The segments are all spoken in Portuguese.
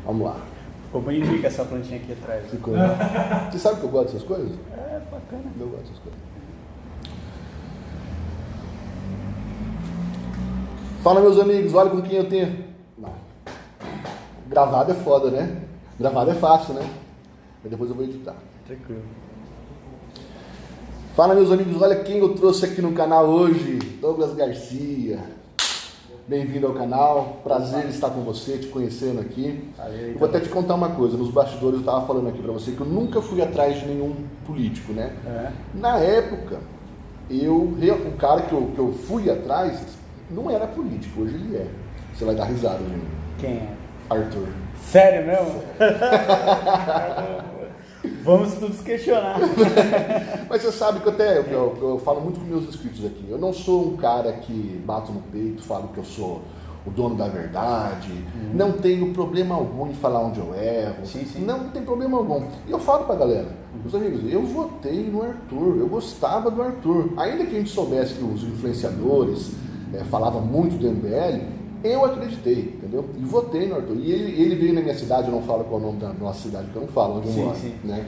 Vamos lá. Ficou bonitinha essa plantinha aqui atrás. Ficou. Você sabe que eu gosto dessas coisas? É, bacana. Eu gosto dessas coisas. Fala, meus amigos, olha com quem eu tenho. Não. Gravado é foda, né? Gravado é fácil, né? Mas depois eu vou editar. Tranquilo. Fala, meus amigos, olha quem eu trouxe aqui no canal hoje. Douglas Garcia. Bem-vindo ao canal. Prazer estar com você, te conhecendo aqui. Eu vou até te contar uma coisa. Nos bastidores eu estava falando aqui pra você que eu nunca fui atrás de nenhum político, né? Na época, o cara que eu fui atrás não era político. Hoje ele é. Você vai dar risada, gente. Quem é? Arthur. Sério mesmo? Vamos todos questionar. Mas você sabe que eu falo muito com meus inscritos aqui. Eu não sou um cara que bato no peito, falo que eu sou o dono da verdade. Não tenho problema algum em falar onde eu erro. Sim. Não tem problema algum. E eu falo pra galera, meus amigos, eu votei no Arthur, eu gostava do Arthur. Ainda que a gente soubesse que os influenciadores falavam muito do MBL, eu acreditei, entendeu? E votei no Arthur. E ele veio na minha cidade, eu não falo qual é o nome da nossa cidade, porque eu não falo onde eu moro. Né?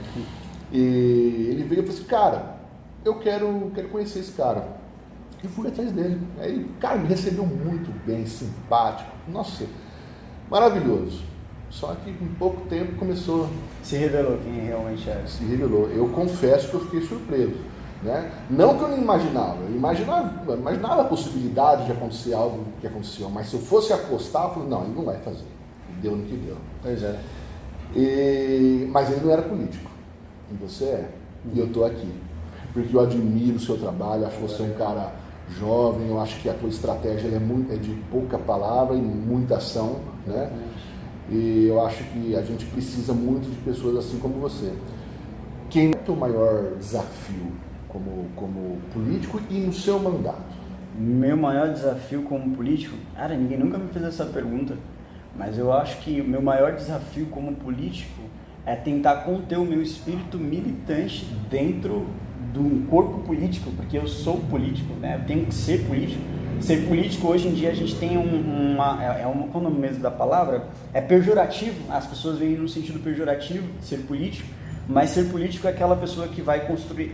E ele veio e falou assim, cara, eu quero conhecer esse cara. E fui atrás dele. Aí ele, cara, me recebeu muito bem, simpático. Nossa, maravilhoso. Só que em pouco tempo começou... Se revelou quem realmente era. Se revelou. Eu confesso que eu fiquei surpreso. Né? Não que eu não imaginava, eu imaginava a possibilidade de acontecer algo que aconteceu, mas se eu fosse apostar, eu falei, não, ele não vai fazer. Deu no que deu. Pois é. Mas ele não era político. E você é. E eu estou aqui. Porque eu admiro o seu trabalho, acho que você é um cara jovem, eu acho que a tua estratégia é de pouca palavra e muita ação. Né? E eu acho que a gente precisa muito de pessoas assim como você. Quem é o teu maior desafio como político e no seu mandato? Meu maior desafio como político? Cara, ninguém nunca me fez essa pergunta, mas eu acho que o meu maior desafio como político é tentar conter o meu espírito militante dentro de um corpo político, porque eu sou político, né? Eu tenho que ser político. Ser político, hoje em dia, a gente tem qual é o nome mesmo da palavra? É pejorativo, as pessoas veem no sentido pejorativo de ser político, mas ser político é aquela pessoa que vai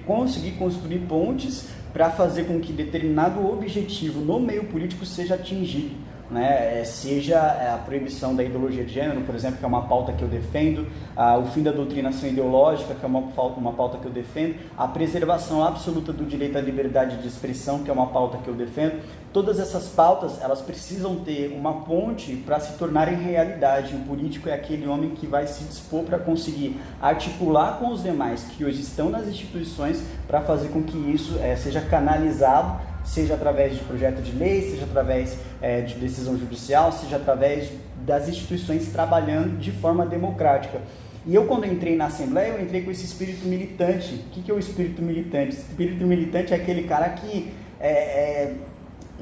conseguir construir pontes para fazer com que determinado objetivo no meio político seja atingido, né? Seja a proibição da ideologia de gênero, por exemplo, que é uma pauta que eu defendo, o fim da doutrinação ideológica, que é uma pauta que eu defendo, a preservação absoluta do direito à liberdade de expressão, que é uma pauta que eu defendo. Todas essas pautas, elas precisam ter uma ponte para se tornarem realidade. O político é aquele homem que vai se dispor para conseguir articular com os demais que hoje estão nas instituições para fazer com que isso seja canalizado, seja através de projeto de lei, seja através de decisão judicial, seja através das instituições trabalhando de forma democrática. E eu, quando entrei na Assembleia, eu entrei com esse espírito militante. O que é o espírito militante? O espírito militante é aquele cara que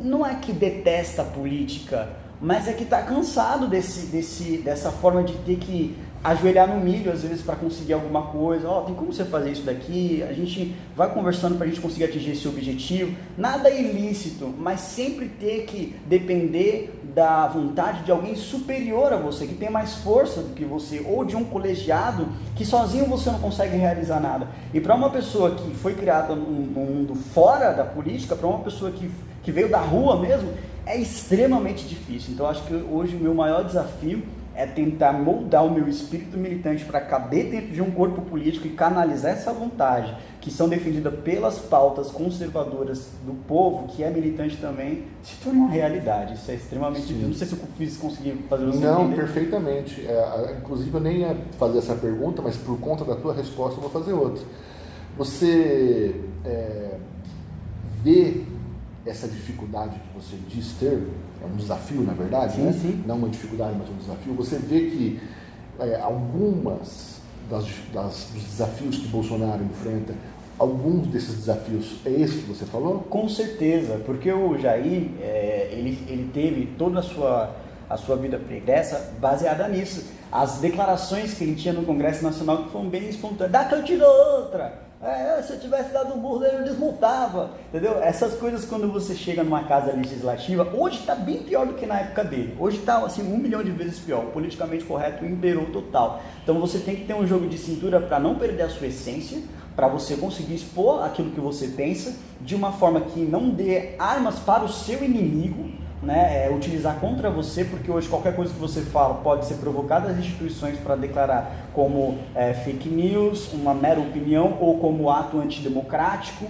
não é que detesta a política, mas é que está cansado dessa forma de ter que ajoelhar no milho, às vezes, para conseguir alguma coisa. Tem como você fazer isso daqui? A gente vai conversando para a gente conseguir atingir esse objetivo. Nada ilícito, mas sempre ter que depender da vontade de alguém superior a você, que tem mais força do que você, ou de um colegiado que sozinho você não consegue realizar nada. E para uma pessoa que foi criada num mundo fora da política, para uma pessoa que veio da rua mesmo, é extremamente difícil. Então acho que hoje o meu maior desafio é tentar moldar o meu espírito militante para caber dentro de um corpo político e canalizar essa vontade, que são defendidas pelas pautas conservadoras do povo, que é militante também, se torna uma realidade. Isso é extremamente difícil. Não sei se eu consegui fazer você Não, entender. perfeitamente. Inclusive eu nem ia fazer essa pergunta, mas por conta da tua resposta eu vou fazer outra. Você vê essa dificuldade que você diz ter, é um desafio na verdade, sim, né? Sim. Não uma dificuldade, mas um desafio. Você vê que algumas dos desafios que Bolsonaro enfrenta, alguns desses desafios é esse que você falou? Com certeza, porque o Jair, ele teve toda a sua vida pregressa baseada nisso. As declarações que ele tinha no Congresso Nacional que foram bem espontâneas. Dá que eu tiro outra! Se eu tivesse dado um burro nele, eu desmontava, entendeu? Essas coisas, quando você chega numa casa legislativa, hoje está bem pior do que na época dele. Hoje está assim 1 milhão de vezes pior. O politicamente correto imperou total. Então você tem que ter um jogo de cintura para não perder a sua essência, para você conseguir expor aquilo que você pensa de uma forma que não dê armas para o seu inimigo, né, utilizar contra você, porque hoje qualquer coisa que você fala pode ser provocada às instituições para declarar como fake news, uma mera opinião ou como ato antidemocrático.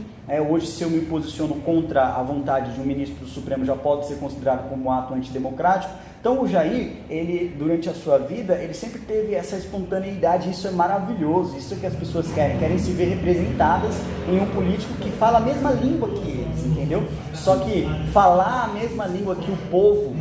Hoje, se eu me posiciono contra a vontade de um ministro do Supremo, já pode ser considerado como ato antidemocrático. Então o Jair, ele, durante a sua vida, ele sempre teve essa espontaneidade, isso é maravilhoso, isso é que as pessoas querem se ver representadas em um político que fala a mesma língua que eles, entendeu? Só que falar a mesma língua que o povo,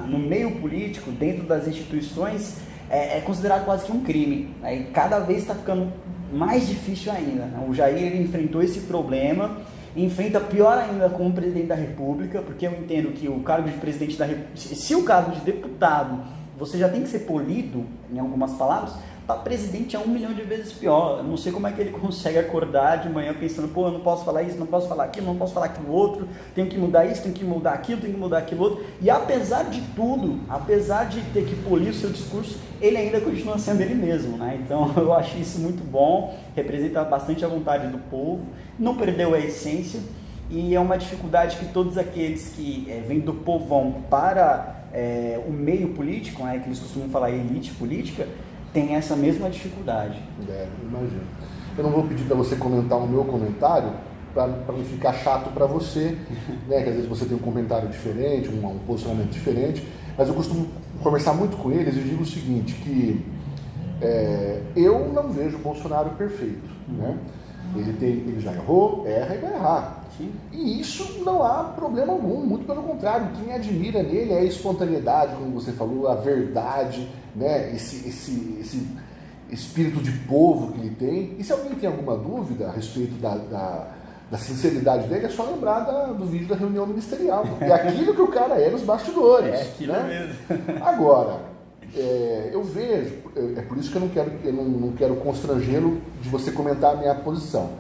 no meio político, dentro das instituições, é considerado quase que um crime, né? E cada vez está ficando mais difícil ainda, né? O Jair, ele enfrentou esse problema, enfrenta pior ainda como presidente da República, porque eu entendo que o cargo de presidente da República, se o cargo de deputado, você já tem que ser polido, em algumas palavras, para presidente é 1 milhão de vezes pior. Eu não sei como é que ele consegue acordar de manhã pensando, pô, eu não posso falar isso, não posso falar aquilo, não posso falar aquilo outro, tenho que mudar isso, tenho que mudar aquilo, tenho que mudar aquilo outro. E apesar de tudo, apesar de ter que polir o seu discurso, ele ainda continua sendo ele mesmo, né? Então eu acho isso muito bom, representa bastante a vontade do povo, não perdeu a essência, e é uma dificuldade que todos aqueles que vêm do povão para o meio político, né, que eles costumam falar elite política, tem essa mesma dificuldade. Imagino. Eu não vou pedir para você comentar o meu comentário, para não ficar chato para você, né? Que às vezes você tem um comentário diferente, um posicionamento diferente, mas eu costumo conversar muito com eles e digo o seguinte, que eu não vejo o Bolsonaro perfeito, né? Ele já errou, erra e vai errar. Sim. E isso não há problema algum, muito pelo contrário, o que me admira nele é a espontaneidade, como você falou, a verdade, né? Esse espírito de povo que ele tem. E se alguém tem alguma dúvida a respeito da sinceridade dele, é só lembrar do vídeo da reunião ministerial. É aquilo que o cara é nos bastidores. É aquilo, né? Mesmo. Agora, eu vejo, é por isso que eu não quero constrangê-lo de você comentar a minha posição.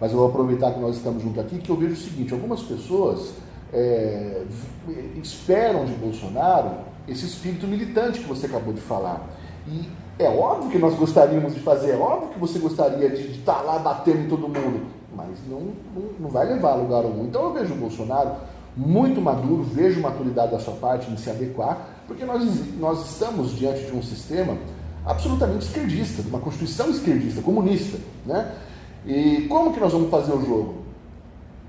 Mas eu vou aproveitar que nós estamos juntos aqui, que eu vejo o seguinte, algumas pessoas esperam de Bolsonaro esse espírito militante que você acabou de falar. E é óbvio que nós gostaríamos de fazer, é óbvio que você gostaria de estar lá batendo em todo mundo, mas não vai levar a lugar algum. Então eu vejo o Bolsonaro muito maduro, vejo maturidade da sua parte em se adequar, porque nós estamos diante de um sistema absolutamente esquerdista, de uma constituição esquerdista, comunista, né? E como que nós vamos fazer o jogo?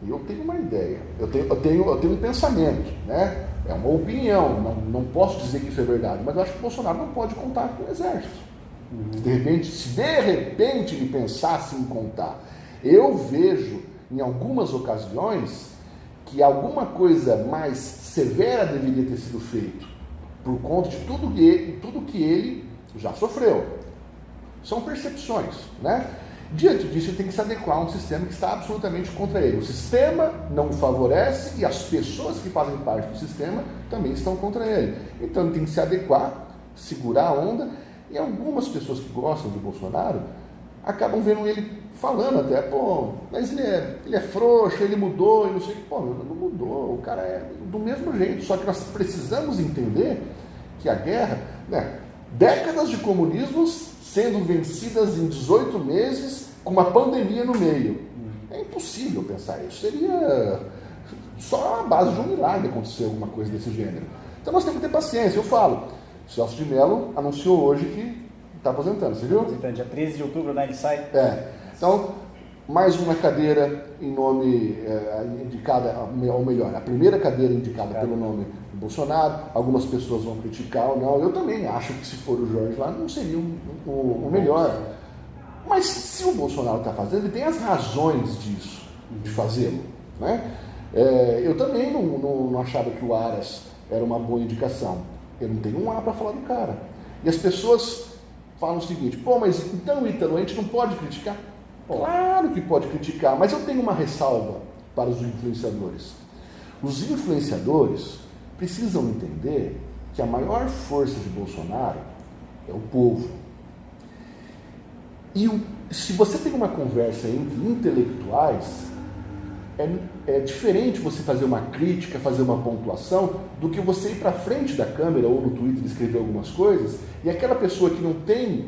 Eu tenho uma ideia, eu tenho um pensamento, né? É uma opinião, não posso dizer que isso é verdade, mas eu acho que o Bolsonaro não pode contar com o exército. Se de repente ele pensasse em contar, eu vejo em algumas ocasiões que alguma coisa mais severa deveria ter sido feito por conta de tudo que ele já sofreu. São percepções, né? Diante disso, ele tem que se adequar a um sistema que está absolutamente contra ele. O sistema não o favorece e as pessoas que fazem parte do sistema também estão contra ele. Então, ele tem que se adequar, segurar a onda, e algumas pessoas que gostam de Bolsonaro acabam vendo ele falando até, pô, mas ele é frouxo, ele mudou, e não sei o que. Pô, não mudou, o cara é do mesmo jeito, só que nós precisamos entender que a guerra, né, décadas de comunismo sendo vencidas em 18 meses com uma pandemia no meio. É impossível pensar isso. Seria só a base de um milagre acontecer alguma coisa desse gênero. Então nós temos que ter paciência. Eu falo, o Celso de Mello anunciou hoje que está aposentando, você viu? Aposentando, dia 13 de outubro, né, ele sai. Então, mais uma cadeira em nome indicada, ou melhor, a primeira cadeira indicada pelo nome do Bolsonaro. Algumas pessoas vão criticar ou não. Eu também acho que se for o Jorge lá, não seria o melhor. Mas se o Bolsonaro está fazendo, ele tem as razões disso, de fazê-lo, né? Eu também não achava que o Aras era uma boa indicação. Eu não tenho um A para falar do cara. E as pessoas falam o seguinte, pô, mas então, Ítalo, a gente não pode criticar? Claro que pode criticar, mas eu tenho uma ressalva para os influenciadores. Os influenciadores precisam entender que a maior força de Bolsonaro é o povo. E se você tem uma conversa entre intelectuais, é diferente você fazer uma crítica, fazer uma pontuação, do que você ir para frente da câmera ou no Twitter escrever algumas coisas, e aquela pessoa que não tem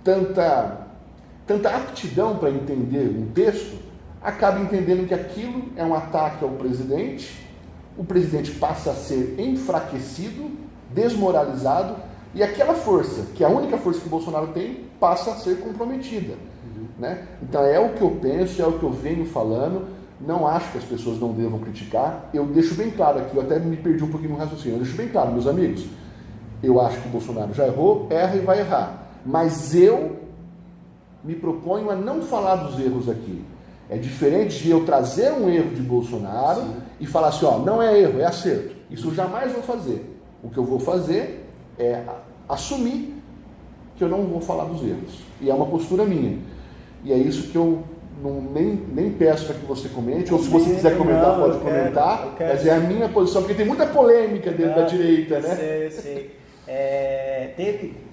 tanta aptidão para entender um texto, acaba entendendo que aquilo é um ataque ao presidente, o presidente passa a ser enfraquecido, desmoralizado, e aquela força, que é a única força que o Bolsonaro tem, passa a ser comprometida. Né? Então é o que eu penso, é o que eu venho falando. Não acho que as pessoas não devam criticar. Eu deixo bem claro aqui, eu até me perdi um pouquinho no raciocínio, eu deixo bem claro, meus amigos, eu acho que o Bolsonaro já errou, erra e vai errar. Mas eu me proponho a não falar dos erros aqui. É diferente de eu trazer um erro de Bolsonaro, sim, e falar assim, ó, não é erro, é acerto. Isso eu jamais vou fazer. O que eu vou fazer é assumir que eu não vou falar dos erros. E é uma postura minha. E é isso que eu nem peço para que você comente, ou se você quiser comentar, pode comentar, mas é a minha posição, porque tem muita polêmica dentro da direita, né? Eu sei.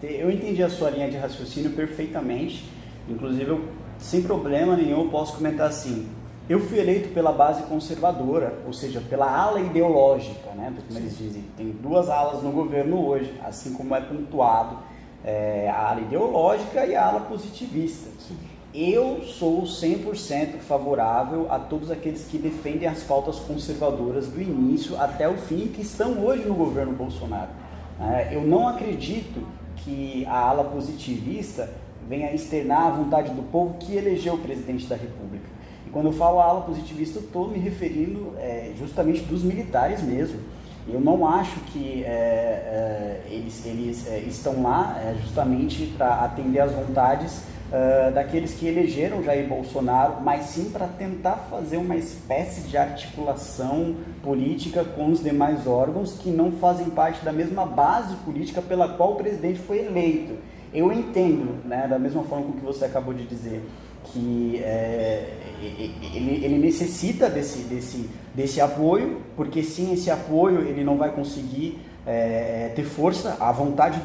Eu entendi a sua linha de raciocínio perfeitamente, inclusive eu, sem problema nenhum, eu posso comentar assim, eu fui eleito pela base conservadora, ou seja, pela ala ideológica, né, como eles dizem, tem duas alas no governo hoje, assim como é pontuado, a ala ideológica e a ala positivista. Sim. Eu sou 100% favorável a todos aqueles que defendem as pautas conservadoras do início até o fim, que estão hoje no governo Bolsonaro. Eu não acredito que a ala positivista venha externar a vontade do povo que elegeu o presidente da República. E quando eu falo a ala positivista, eu estou me referindo justamente dos militares mesmo. Eu não acho que eles estão lá justamente para atender às vontades daqueles que elegeram Jair Bolsonaro, mas sim para tentar fazer uma espécie de articulação política com os demais órgãos que não fazem parte da mesma base política pela qual o presidente foi eleito. Eu entendo, né, da mesma forma com que você acabou de dizer, que ele necessita desse apoio, porque sem esse apoio ele não vai conseguir ter força. A vontade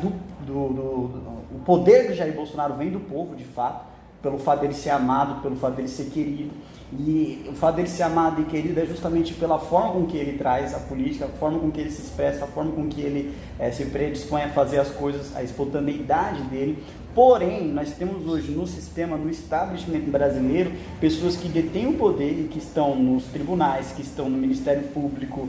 o poder de Jair Bolsonaro vem do povo, de fato, pelo fato dele ser amado, pelo fato dele ser querido. E o fato dele ser amado e querido é justamente pela forma com que ele traz a política, a forma com que ele se expressa, a forma com que ele se predispõe a fazer as coisas, a espontaneidade dele. Porém, nós temos hoje no sistema, no establishment brasileiro, pessoas que detêm o poder e que estão nos tribunais, que estão no Ministério Público,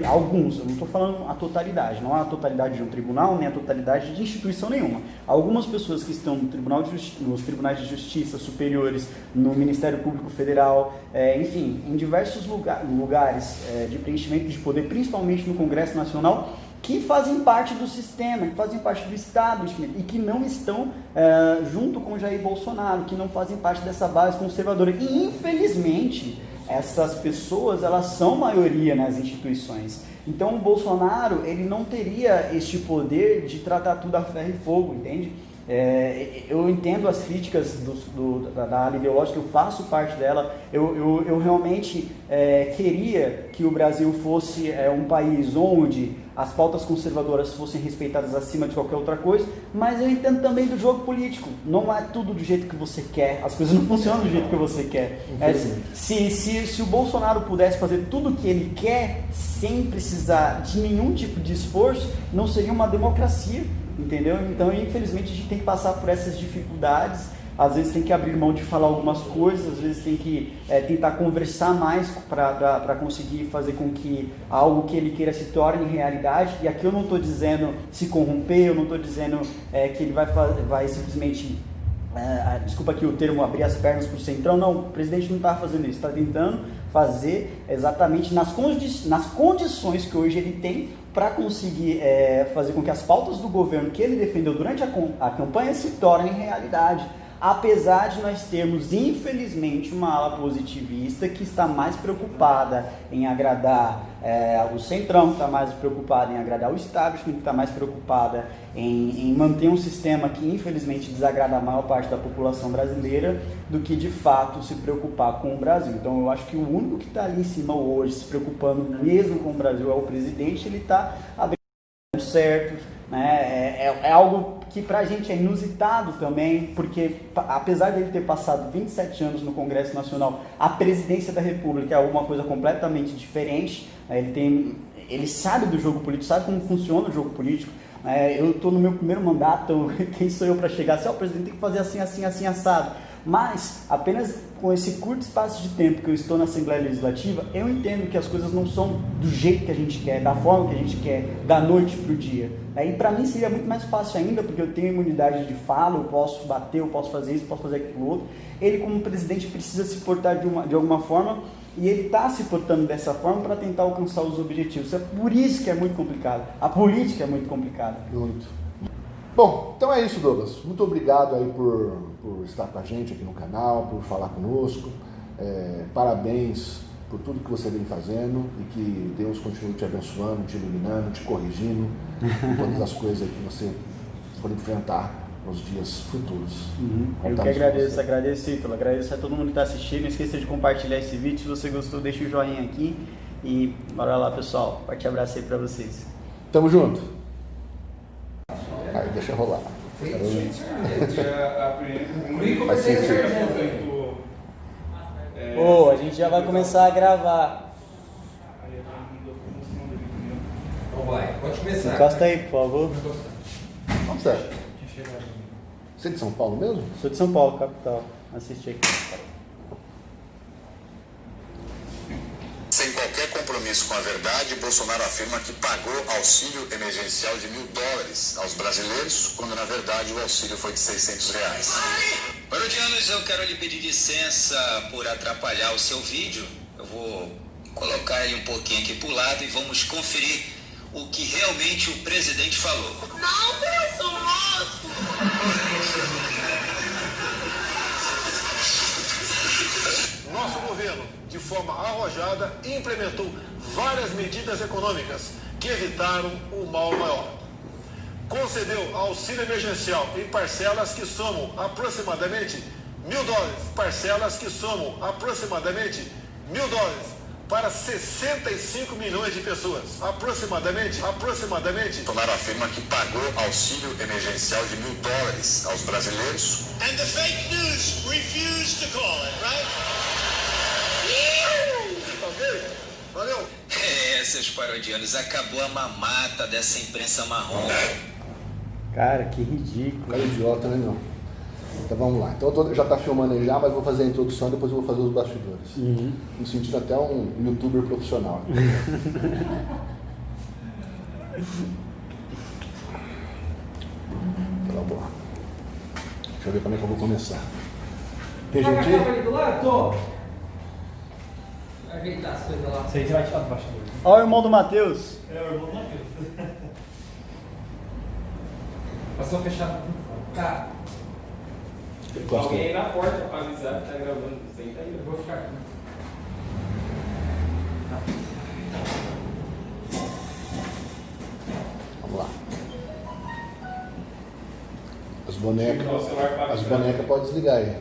alguns, eu não estou falando a totalidade, não é a totalidade de um tribunal, nem a totalidade de instituição nenhuma. Algumas pessoas que estão nos tribunais de justiça superiores, no Ministério Público Federal, enfim, em diversos lugares de preenchimento de poder, principalmente no Congresso Nacional, que fazem parte do sistema, que fazem parte do establishment e que não estão junto com Jair Bolsonaro, que não fazem parte dessa base conservadora. E, infelizmente, essas pessoas, elas são maioria nas instituições. Então, o Bolsonaro, ele não teria este poder de tratar tudo a ferro e fogo, entende? Eu entendo as críticas da área ideológica, eu faço parte dela, eu realmente queria que o Brasil fosse um país onde as pautas conservadoras fossem respeitadas acima de qualquer outra coisa, mas eu entendo também do jogo político, não é tudo do jeito que você quer, as coisas não funcionam do jeito que você quer. Se o Bolsonaro pudesse fazer tudo o que ele quer, sem precisar de nenhum tipo de esforço, não seria uma democracia. Entendeu? Então, infelizmente, a gente tem que passar por essas dificuldades, às vezes tem que abrir mão de falar algumas coisas, às vezes tem que tentar conversar mais para conseguir fazer com que algo que ele queira se torne realidade. E aqui eu não estou dizendo se corromper, eu não estou dizendo que ele vai simplesmente, desculpa aqui o termo, abrir as pernas para o centrão. Não, o presidente não está fazendo isso, está tentando fazer exatamente nas condições que hoje ele tem para conseguir fazer com que as pautas do governo que ele defendeu durante a campanha se tornem realidade. Apesar de nós termos, infelizmente, uma ala positivista que está mais preocupada em agradar o centrão, que está mais preocupada em agradar o establishment, que está mais preocupada em manter um sistema que, infelizmente, desagrada a maior parte da população brasileira, do que, de fato, se preocupar com o Brasil. Então, eu acho que o único que está ali em cima hoje, se preocupando mesmo com o Brasil, é o presidente. Ele está abrindo certo, né? É algo que pra gente é inusitado também, porque apesar dele ter passado 27 anos no Congresso Nacional, a presidência da República é alguma coisa completamente diferente. Ele sabe do jogo político, sabe como funciona o jogo político. Eu estou no meu primeiro mandato, quem sou eu para chegar assim, o presidente tem que fazer assim, assim, assim, assado. Mas, apenas com esse curto espaço de tempo que eu estou na Assembleia Legislativa, eu entendo que as coisas não são do jeito que a gente quer, da forma que a gente quer, da noite para o dia. E para mim seria muito mais fácil ainda, porque eu tenho imunidade de fala, eu posso bater, eu posso fazer isso, eu posso fazer aquilo outro. Ele, como presidente, precisa se portar de alguma forma, e ele está se portando dessa forma para tentar alcançar os objetivos. É por isso que é muito complicado. A política é muito complicada. Muito. Bom, então é isso, Douglas. Muito obrigado aí por estar com a gente aqui no canal, por falar conosco. Parabéns por tudo que você vem fazendo e que Deus continue te abençoando, te iluminando, te corrigindo em todas as coisas que você for enfrentar nos dias futuros. Eu que agradeço, Ítalo, agradeço a todo mundo que está assistindo. Não esqueça de compartilhar esse vídeo. Se você gostou, deixa o joinha aqui e bora lá, pessoal. Forte abraço aí para vocês. Tamo junto. Aí, deixa rolar. A gente já vai começar a gravar. Pode começar. Encosta aí, por favor. Vamos sério. Você é de São Paulo mesmo? Sou de São Paulo, capital. Assiste aqui. Sem qualquer compromisso com a verdade, Bolsonaro afirma que pagou auxílio emergencial de $1.000 aos brasileiros, quando na verdade o auxílio foi de R$600. Parodianos, eu quero lhe pedir licença por atrapalhar o seu vídeo. Eu vou colocar ele um pouquinho aqui pro lado e vamos conferir o que realmente o presidente falou. Não, preço moço! Nosso governo, de forma arrojada, implementou várias medidas econômicas que evitaram o mal maior. Concedeu auxílio emergencial em parcelas que somam aproximadamente $1.000, parcelas que somam aproximadamente $1.000 para 65 milhões de pessoas, aproximadamente. Bolsonaro afirma que pagou auxílio emergencial de $1.000 aos brasileiros. And the fake news refused to call it, right? Ok? Valeu! Seus parodianos, acabou a mamata dessa imprensa marrom. Cara, que ridículo. Cara idiota, né, não? Então vamos lá. Então já tá filmando aí já, mas vou fazer a introdução e depois eu vou fazer os bastidores. Me sentindo até um youtuber profissional. Tá bom. Deixa eu ver como é que eu vou começar. Tem gente aí? do lado? Tô. Vai ajeitar as coisas lá. Você vai tirar do bastidor. Olha o irmão do Matheus. É o irmão do Matheus. Passou fechado. Cara. Alguém aí na porta pra avisar que tá gravando. Senta aí. Eu vou ficar aqui. Vamos lá. As bonecas podem desligar aí.